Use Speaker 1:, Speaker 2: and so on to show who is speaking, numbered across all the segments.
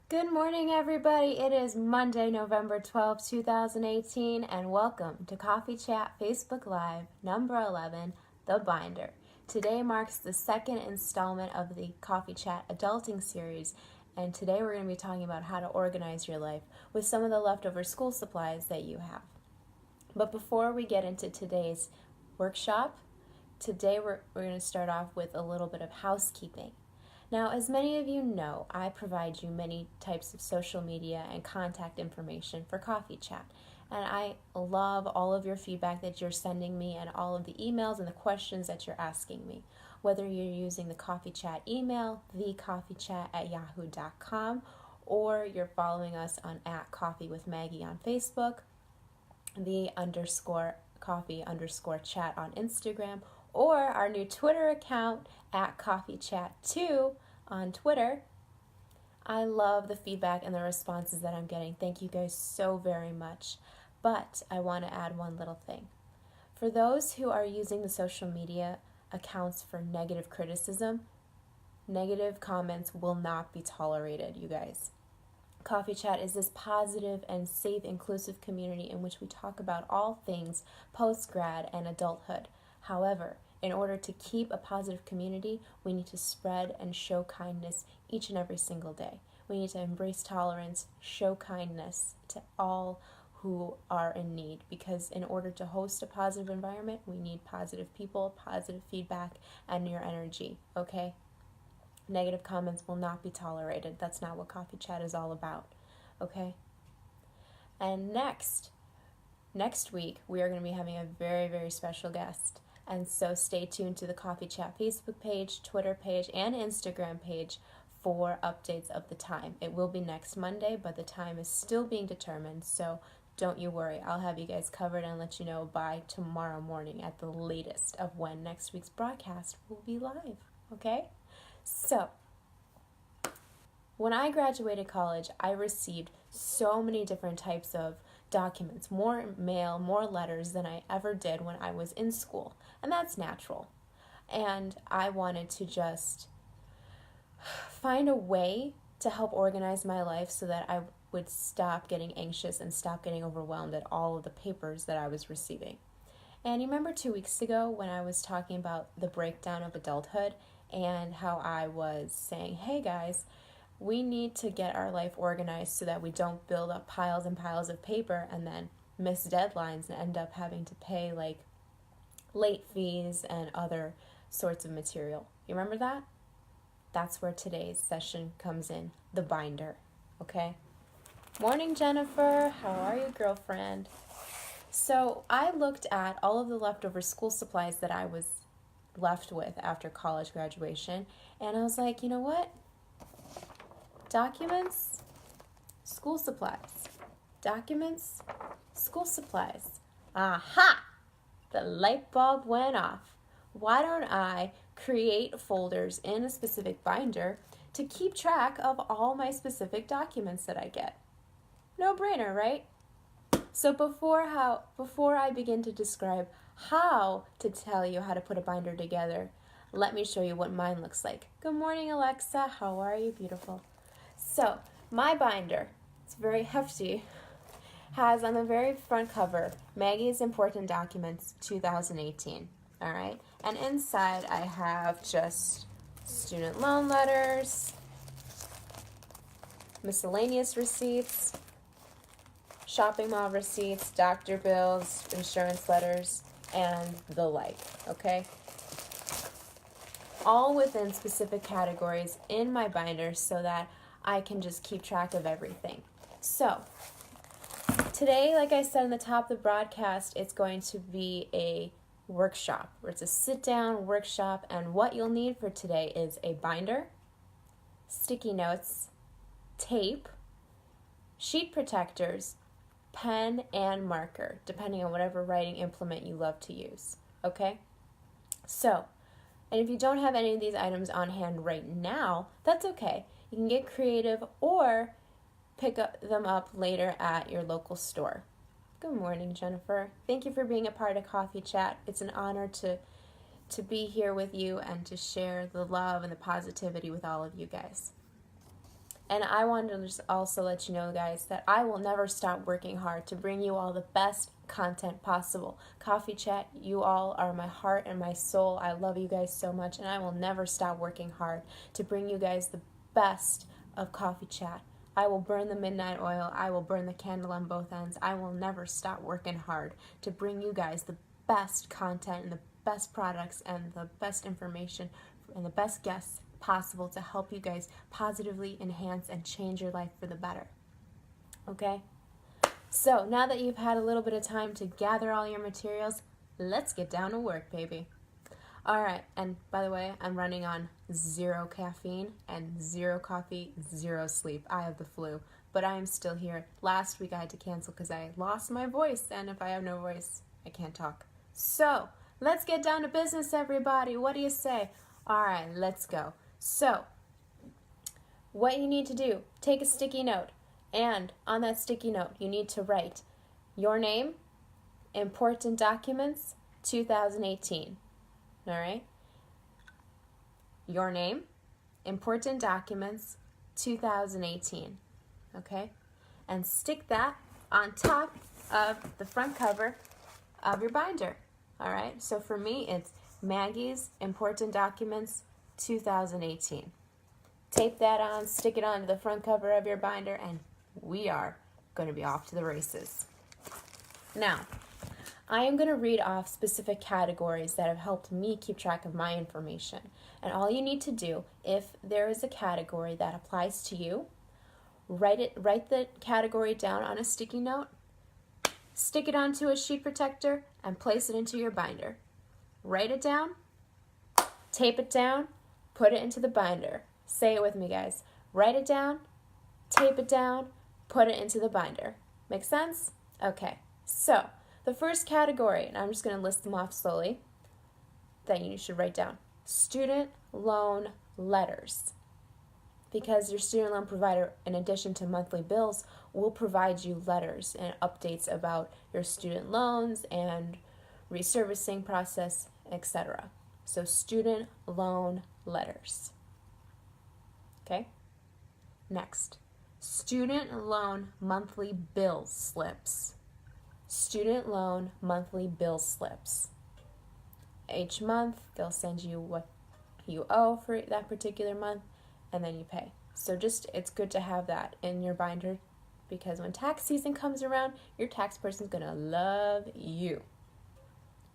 Speaker 1: Good morning, everybody. It is Monday, November 12th, 2018, and welcome to Coffee Chat Facebook Live, number 11, The Binder. Today marks the second installment of the Coffee Chat Adulting series, and today we're going to be talking about how to organize your life with some of the leftover school supplies that you have. But before we get into today's workshop, today we're going to start off with a little bit of housekeeping. Now, as many of you know, I provide you many types of social media and contact information for Coffee Chat. And I love all of your feedback that you're sending me and all of the emails and the questions that you're asking me. Whether you're using the Coffee Chat email, thecoffeechat@yahoo.com, or you're following us on @coffeewithmaggie on Facebook, the_coffee_chat on Instagram, or our new Twitter account @coffeechat2 on Twitter. I love the feedback and the responses that I'm getting. Thank you guys so very much. But I want to add one little thing. For those who are using the social media accounts for negative criticism, negative comments will not be tolerated, you guys. Coffee Chat is this positive and safe, inclusive community in which we talk about all things post-grad and adulthood. However, in order to keep a positive community, we need to spread and show kindness each and every single day. We need to embrace tolerance, show kindness to all who are in need, because in order to host a positive environment, we need positive people, positive feedback, and your energy, okay? Negative comments will not be tolerated. That's not what Coffee Chat is all about, okay? And next week, we are going to be having a very, very special guest. And so stay tuned to the Coffee Chat Facebook page, Twitter page, and Instagram page for updates of the time. It will be next Monday, but the time is still being determined, so don't you worry. I'll have you guys covered and let you know by tomorrow morning at the latest of when next week's broadcast will be live, okay? So, when I graduated college, I received so many different types of documents, more mail, more letters than I ever did when I was in school. And that's natural. And I wanted to just find a way to help organize my life so that I would stop getting anxious and stop getting overwhelmed at all of the papers that I was receiving. And you remember 2 weeks ago when I was talking about the breakdown of adulthood and how I was saying, hey guys, we need to get our life organized so that we don't build up piles and piles of paper and then miss deadlines and end up having to pay like late fees and other sorts of material. You remember that? That's where today's session comes in, the binder, okay? Morning, Jennifer. How are you, girlfriend? So I looked at all of the leftover school supplies that I was left with after college graduation, and I was like, you know what? Documents, school supplies. Documents, school supplies. Aha! The light bulb went off. Why don't I create folders in a specific binder to keep track of all my specific documents that I get? No brainer, right? So before I begin to describe how to tell you how to put a binder together, let me show you what mine looks like. Good morning, Alexa. How are you? Beautiful. So, my binder, it's very hefty, has on the very front cover, Maggie's Important Documents 2018. All right? And inside I have just student loan letters, miscellaneous receipts, shopping mall receipts, doctor bills, insurance letters, and the like, okay? All within specific categories in my binder so that I can just keep track of everything. So, today, like I said in the top of the broadcast, it's going to be a workshop, where it's a sit-down workshop, and what you'll need for today is a binder, sticky notes, tape, sheet protectors, pen, and marker, depending on whatever writing implement you love to use, okay? So, and if you don't have any of these items on hand right now, that's okay. You can get creative or pick them up later at your local store. Good morning, Jennifer. Thank you for being a part of Coffee Chat. It's an honor to be here with you and to share the love and the positivity with all of you guys. And I wanted to just also let you know, guys, that I will never stop working hard to bring you all the best content possible. Coffee Chat, you all are my heart and my soul. I love you guys so much, and I will never stop working hard to bring you guys the best of Coffee Chat. I will burn the midnight oil. I will burn the candle on both ends. I will never stop working hard to bring you guys the best content and the best products and the best information and the best guests possible to help you guys positively enhance and change your life for the better. Okay? So now that you've had a little bit of time to gather all your materials, let's get down to work, baby. All right, and by the way, I'm running on 0 caffeine and 0 coffee, 0 sleep. I have the flu, but I am still here. Last week I had to cancel because I lost my voice, and if I have no voice, I can't talk. So let's get down to business, everybody. What do you say? All right, let's go. So, what you need to do, take a sticky note, and on that sticky note, you need to write your name, important documents, 2018. All right? Your name, important documents, 2018. Okay? And stick that on top of the front cover of your binder. All right? So for me, it's Maggie's Important Documents 2018. Tape that on, stick it onto the front cover of your binder, and we are going to be off to the races. Now, I am going to read off specific categories that have helped me keep track of my information. And all you need to do, if there is a category that applies to you, write the category down on a sticky note, stick it onto a sheet protector, and place it into your binder. Write it down, tape it down, put it into the binder. Say it with me, guys. Write it down, tape it down, put it into the binder. Make sense? Okay. So, the first category, and I'm just going to list them off slowly, that you should write down. Student loan letters. Because your student loan provider, in addition to monthly bills, will provide you letters and updates about your student loans and reservicing process, etc. So student loan letters. Okay? Next, student loan monthly bill slips. Student loan monthly bill slips. Each month, they'll send you what you owe for that particular month, and then you pay. So it's good to have that in your binder, because when tax season comes around, your tax person's gonna love you.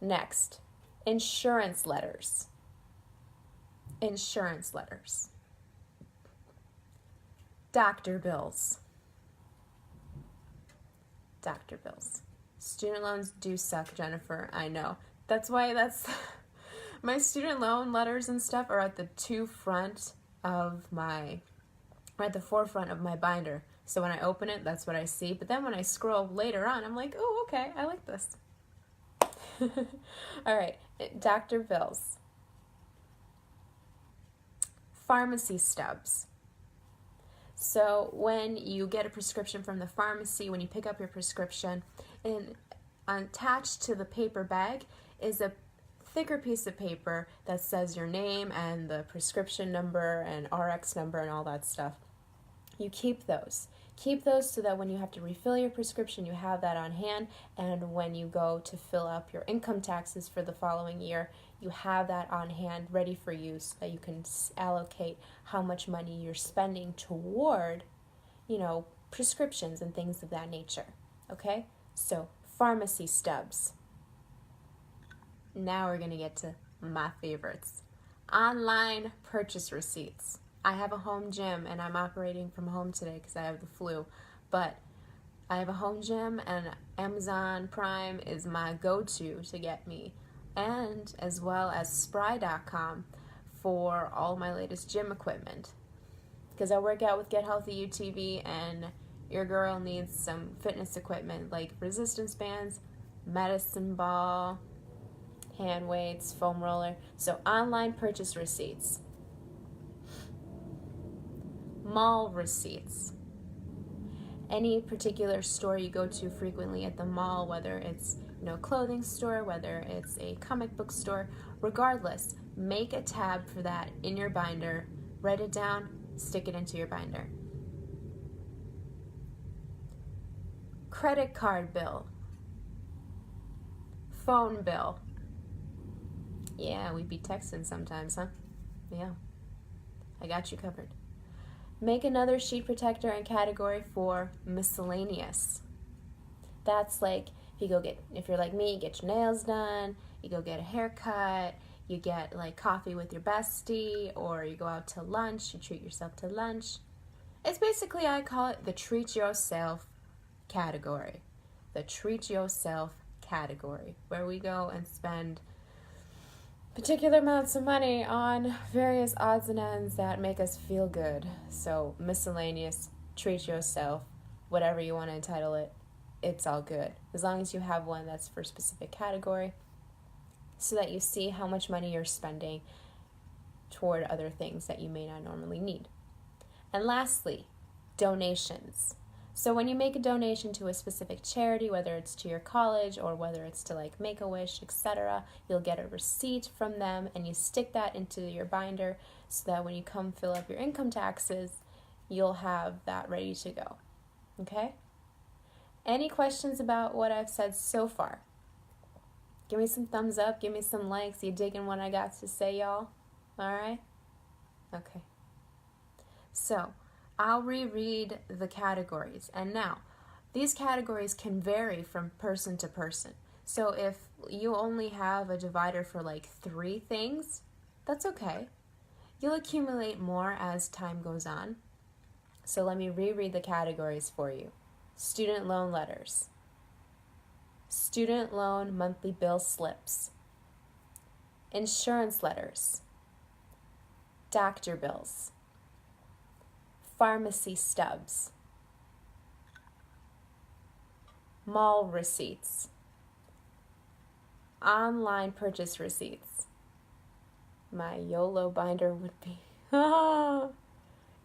Speaker 1: Next, insurance letters. Insurance letters. Doctor bills. Doctor bills. Student loans do suck, Jennifer. I know. That's why my student loan letters and stuff are at the forefront of my binder. So when I open it, that's what I see. But then when I scroll later on, I'm like, oh, okay, I like this. All right, doctor bills. Pharmacy stubs. So when you get a prescription from the pharmacy, when you pick up your prescription, and attached to the paper bag is a thicker piece of paper that says your name and the prescription number and RX number and all that stuff. You keep those. Keep those so that when you have to refill your prescription, you have that on hand, and when you go to fill up your income taxes for the following year, you have that on hand ready for you so that you can allocate how much money you're spending toward, prescriptions and things of that nature. Okay? So, pharmacy stubs. Now we're going to get to my favorites. Online purchase receipts. I have a home gym and I'm operating from home today because I have the flu, but I have a home gym and Amazon Prime is my go-to to get me, and as well as Spry.com for all my latest gym equipment, because I work out with Get Healthy UTV and your girl needs some fitness equipment like resistance bands, medicine ball, hand weights, foam roller. So online purchase receipts. Mall receipts. Any particular store you go to frequently at the mall, whether it's a clothing store, whether it's a comic book store, regardless, make a tab for that in your binder, write it down, stick it into your binder. credit card bill, phone bill. Yeah, we be texting sometimes, huh? Yeah, I got you covered. Make another sheet protector and category for miscellaneous. That's like if you're like me, you get your nails done, you go get a haircut, you get like coffee with your bestie, or you go out to lunch, you treat yourself to lunch. It's basically, I call it the treat yourself category. The treat yourself category, where we go and spend particular amounts of money on various odds and ends that make us feel good. So miscellaneous, treat yourself, whatever you want to entitle it, it's all good. As long as you have one that's for a specific category, so that you see how much money you're spending toward other things that you may not normally need. And lastly, donations. So when you make a donation to a specific charity, whether it's to your college or whether it's to like Make-A-Wish, etc., you'll get a receipt from them and you stick that into your binder so that when you come fill up your income taxes, you'll have that ready to go. Okay? Any questions about what I've said so far? Give me some thumbs up, give me some likes. You digging what I got to say, y'all? All right? Okay. So, I'll reread the categories. And now, these categories can vary from person to person. So if you only have a divider for like 3 things, that's okay. You'll accumulate more as time goes on. So let me reread the categories for you. Student loan letters. Student loan monthly bill slips. Insurance letters. Doctor bills. Pharmacy stubs, mall receipts, online purchase receipts. My YOLO binder would be,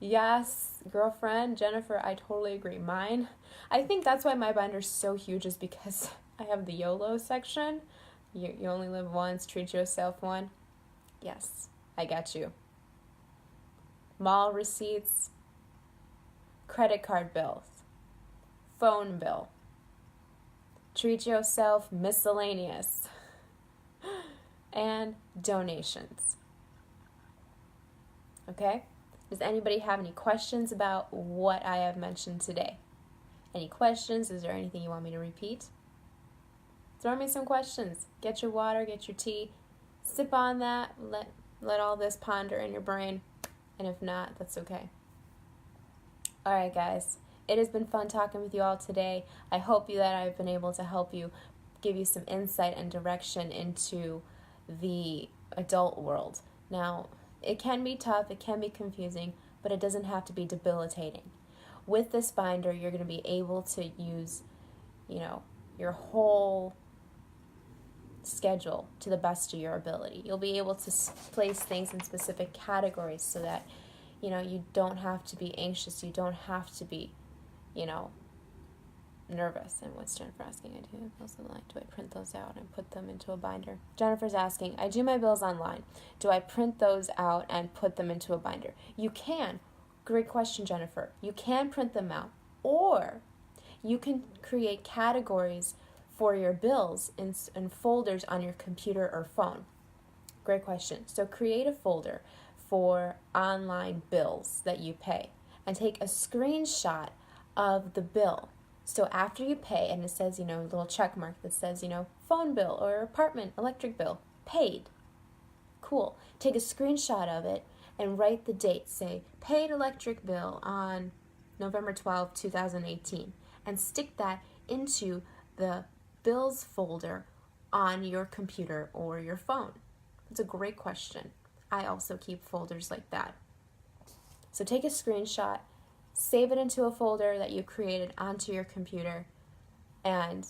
Speaker 1: yes, girlfriend, Jennifer, I totally agree. Mine, I think that's why my binder's so huge, is because I have the YOLO section. You only live once, treat yourself one. Yes, I got you. Mall receipts, credit card bills, phone bill, treat yourself miscellaneous, and donations. Okay? Does anybody have any questions about what I have mentioned today? Any questions? Is there anything you want me to repeat? Throw me some questions. Get your water, get your tea, sip on that, let all this ponder in your brain, and if not, that's okay. Alright guys, it has been fun talking with you all today. I hope that I've been able to help you, give you some insight and direction into the adult world. Now, it can be tough, it can be confusing, but it doesn't have to be debilitating. With this binder, you're going to be able to use, your whole schedule to the best of your ability. You'll be able to place things in specific categories so that you don't have to be anxious. You don't have to be, nervous. And what's Jennifer asking? I do bills online. Do I print those out and put them into a binder? Jennifer's asking, I do my bills online. Do I print those out and put them into a binder? You can. Great question, Jennifer. You can print them out. Or you can create categories for your bills in folders on your computer or phone. Great question. So create a folder for online bills that you pay and take a screenshot of the bill. So after you pay, and it says, a little check mark that says, phone bill or apartment electric bill paid. Cool. Take a screenshot of it and write the date. Say, paid electric bill on November 12, 2018. And stick that into the bills folder on your computer or your phone. It's a great question. I also keep folders like that. So take a screenshot, save it into a folder that you created onto your computer, and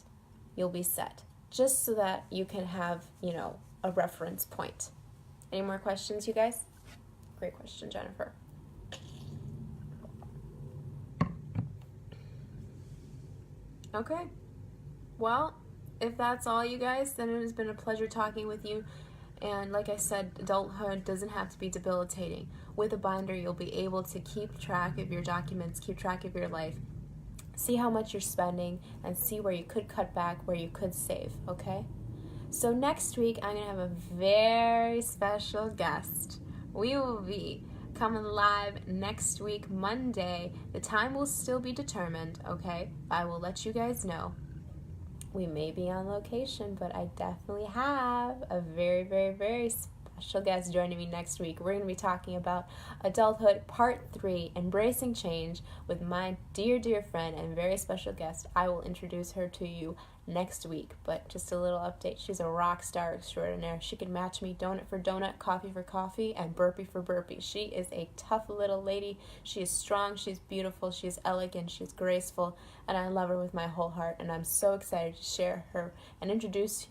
Speaker 1: you'll be set. Just so that you can have, a reference point. Any more questions, you guys? Great question, Jennifer. Okay. Well, if that's all, you guys, then it has been a pleasure talking with you. And like I said, adulthood doesn't have to be debilitating. With a binder, you'll be able to keep track of your documents, keep track of your life, see how much you're spending, and see where you could cut back, where you could save, okay? So next week, I'm going to have a very special guest. We will be coming live next week, Monday. The time will still be determined, okay? I will let you guys know. We may be on location, but I definitely have a very, very, very special guest joining me next week. We're going to be talking about adulthood part 3, embracing change, with my dear, dear friend and very special guest. I will introduce her to you next week, but just a little update. She's a rock star extraordinaire. She can match me donut for donut, coffee for coffee, and burpee for burpee. She is a tough little lady. She is strong, she's beautiful, she's elegant, she's graceful, and I love her with my whole heart, and I'm so excited to share her and introduce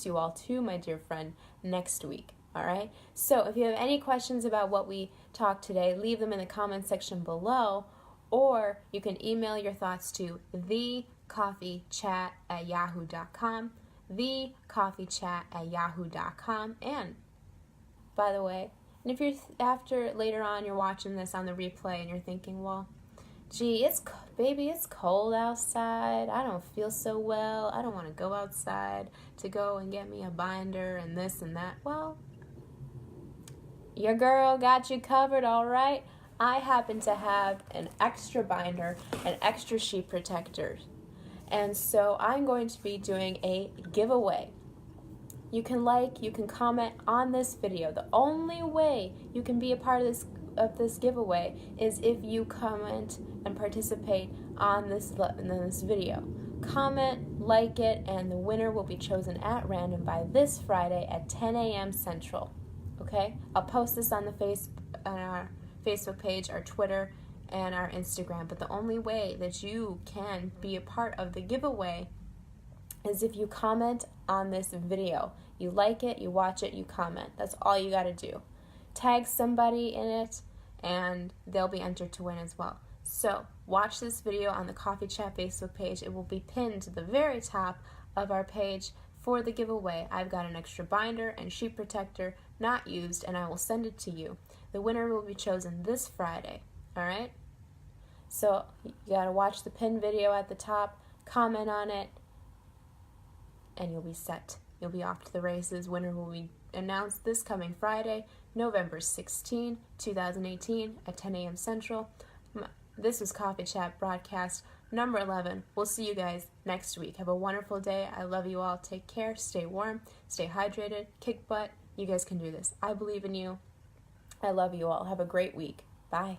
Speaker 1: you all to my dear friend next week. All right? So if you have any questions about what we talked today, leave them in the comment section below, or you can email your thoughts to thecoffeechat@yahoo.com, thecoffeechat@yahoo.com. And by the way, and if you're later on you're watching this on the replay and you're thinking, well, gee, it's cold outside. I don't feel so well. I don't want to go outside to go and get me a binder and this and that. Well, your girl got you covered, all right? I happen to have an extra binder and extra sheet protectors. And so I'm going to be doing a giveaway. You can comment on this video. The only way you can be a part of this giveaway is if you comment and participate on this video. Comment, like it, and the winner will be chosen at random by this Friday at 10 a.m. Central. Okay? I'll post this on our Facebook page, our Twitter, and our Instagram. But the only way that you can be a part of the giveaway is if you comment on this video. You like it, you watch it, you comment. That's all you got to do. Tag somebody in it, and they'll be entered to win as well. So watch this video on the Coffee Chat Facebook page. It will be pinned to the very top of our page for the giveaway. I've got an extra binder and sheet protector not used, and I will send it to you. The winner will be chosen this Friday, all right? So you got to watch the pinned video at the top, comment on it, and you'll be set. You'll be off to the races. Winner will be announced this coming Friday, November 16, 2018 at 10 a.m. Central. This was Coffee Chat broadcast number 11. We'll see you guys next week. Have a wonderful day. I love you all. Take care. Stay warm. Stay hydrated. Kick butt. You guys can do this. I believe in you. I love you all. Have a great week. Bye.